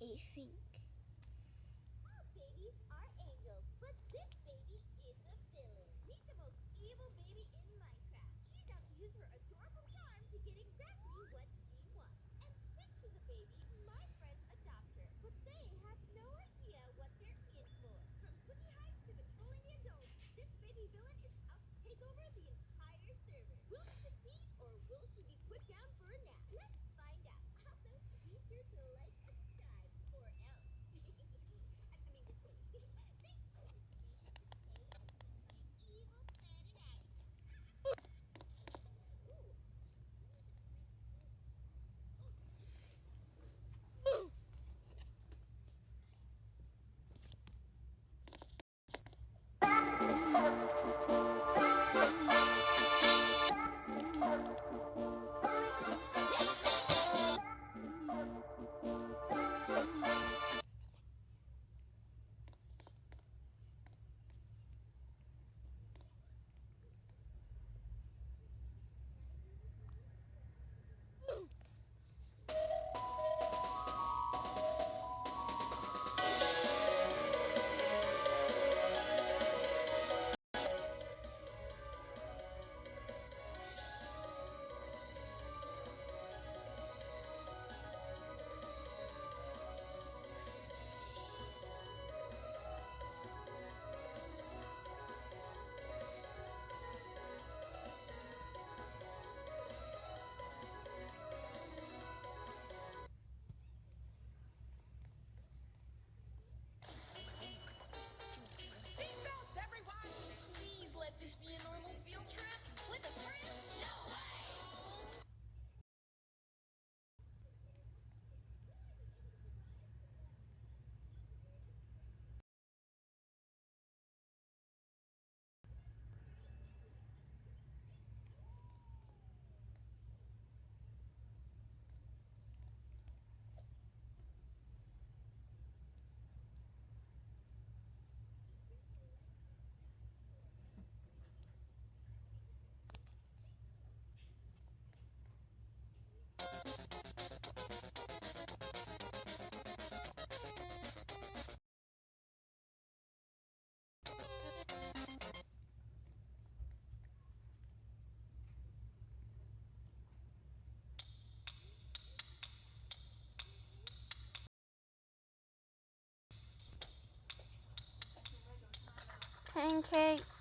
I think. All babies are angels, but this baby is a villain. Meet the most evil baby in Minecraft. She's out to use her adorable charm to get exactly what she wants. And since she's a baby, my friends adopt her. But they have no idea what they're in for. From spooky heights to controlling the adults, this baby villain is out to take over the entire server. Will she succeed or will she be put down for a nap? Let's find out. Also, be sure to like and subscribe or else. I mean, just kidding. Thanks for listening to today and see my evil plan in action. Ooh. Seatbelts, everyone! Please let this be a normal field trip. With a friend? No way! Pancake.